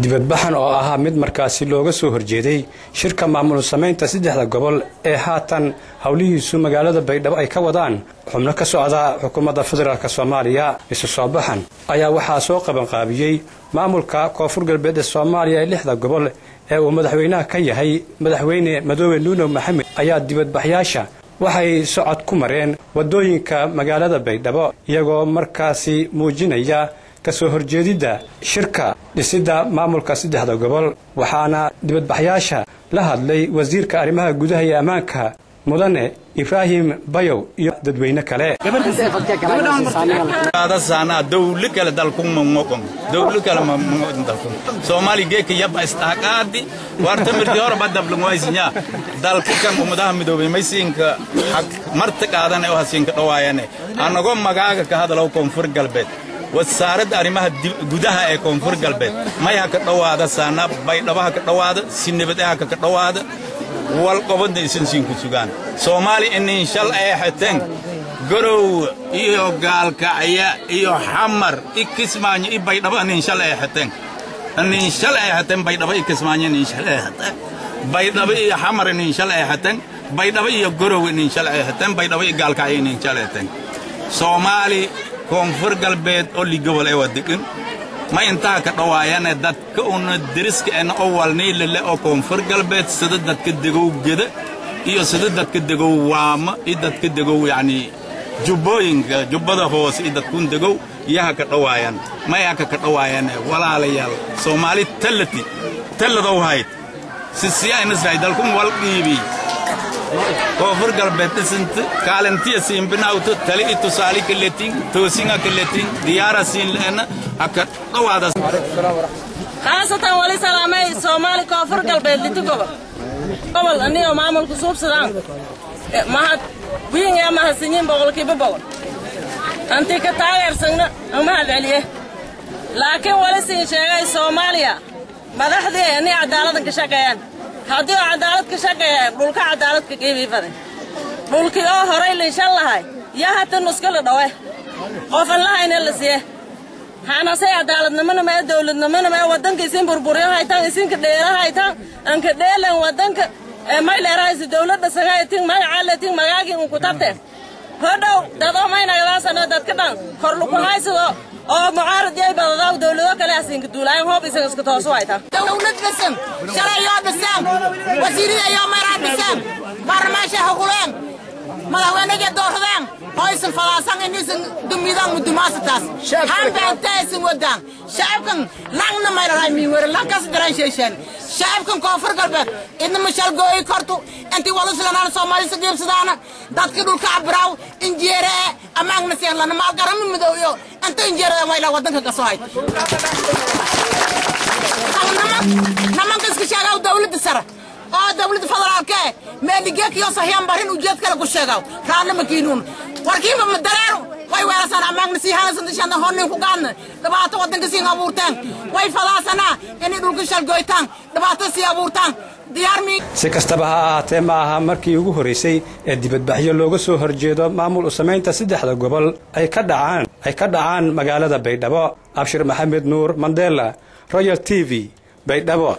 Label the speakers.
Speaker 1: dibadbaxan oo ahaa mid markaasi looga soo horjeeday shirka maamul sameynta saddexda gobol ee haatan hawlihiisu magaalada Baydhabo ay ka wadaan xubno ka socda xukuumadda federaalka Soomaaliya. isu soo baxan ayaa waxaa soo qaban qaabiyay maamulka Koonfur Galbeed ee Soomaaliya ee lixda gobol ee uu madaxweynaha ka yahay madaxweyne Madoobe Nuno Maxamed ayaa dibadbaxyaasha waxay socod ku mareen wadooyinka magaalada Baydhabo iyagoo markaasi muujinaya kasoo horjeedida shirka dhisida maamulka saddexda gobol. waxaana dibadbaxyaasha la hadlay wasiirka arrimaha gudaha iyo ammaanka mudane Ibrahim Bayow iyo dadweyne kale.
Speaker 2: dawlad kale dalku mamnuuqan dawlad kale mamnuuqan dalku Soomaali geeka yaba istaaqaadi warta mirdi hore badab langwaysinya dalka kan umadaha midoobay maysiinka xaq marta qaadan oo hasiinka dhawaayane anago magaaga ka hadalo Koonfur Galbeed wasaaradda arrimaha gudaha ee Koonfur Galbeed mayaha ka dhawaada saana Baydhabo ka dhawaada sinibadaha ka dhawaada wal qobada isin ku sugan Soomaali in insha Allah ay hateen garow iyo gaalka iyo xamar ikismaanyo i Baydhabo in insha Allah ay hateen insha Allah ay hateen Baydhabo ikismaanyo in insha Allah ay hateen Baydhabo iyo xamar in insha Allah ay hateen Baydhabo iyo garow in insha Allah ay hateen Baydhabo iyo gaalka in insha Allah ay hateen Soomaali Koonfur Galbeed oo ligobol ay wadaqin ma inta ka dhawaayana dadka una diriska ana awalnay lele oo Koonfur Galbeed sida dadka degow geda iyo sida dadka degow waama iyo dadka degow yaani jubbooyinka jubbada hoos iyo dadkun degow yaha ka dhawaayan ma yaha ka dhawaayana walaalayaal Soomaali talado hayd sisiyaana saydalkum wal qiibi Koonfur Galbeed sinta kaalantiya siin binawto tali itusaali kaleetin toosinga kaleetin diyaara siin leena aka dhawaada khaasatan wali salaamay Soomaali Koonfur Galbeed litugoba gobol aniga maamulku suubsadaan mahad wiin ya mahadsanyin boqolkiiba boqol anti ka taageersana mahad celiye laakiin wali siin sheegay Soomaaliya madaxdeena cadaalad ka shaqeeyaan haddii cadaalad ka shaqeeyaan dhulka cadaalad ka qeybay faray dhulkii oo horay la insha Allah yaa hata nuskala dhawe qof Allah in la siiyay hana say cadaaladnimada ma dawladnimada ma wadanka isin burburiyo haytaan isin ka dheerahaytaan an ka dheelan wadanka ma leeraayay dawladda sagaytin ma caalatin magaagin ku tabteen hodow dado ma inagadaasana dadka dhan kor lu ku haysado oo mucaarad ay badadaw dawlado kale asinka duulaan hoob isaga iska tooso hayta dawlad basan sharciyo basan wasiirada iyo maraa basan barnaamijka xuquuqan madaxweynaha dooradaan hoysan falaasan inaysan dumidan mudumaasataas hanbaantaysan wadaan shacabkan langna mayraay miwar lankas garansheeshan shacabkan Koonfur Galbeed idna mashal gooy kartu inti walaslanaan Soomaali sagiibsadaana dadka dhulka abraw injeere amaagna seen lana maal garan midow iyo inta injeere wayla wadanka ka soo hay namanka iska sheegaw dawladda sare oo dawladda federaalka meeligeek iyo saxiyan barin ujeed kala ku sheegaw raana makiinun warkiiba madaraaro way weerarsan amaagna si haasan dishana honin ku gaadna dhibaato wadanka si abuurtaan way falaasana inay dhulka shal gooytaan dhibaato si abuurtaan
Speaker 1: si kastaba ha ahaatee ma aha markii ugu horeysay ee dibadbaxyo looga soo horjeedo maamul sameynta saddexda gobol ay ka dhacaan magaalada Baydhabo. Abshir Maxamed Nuur Mandela, Royal TV, Baydhabo.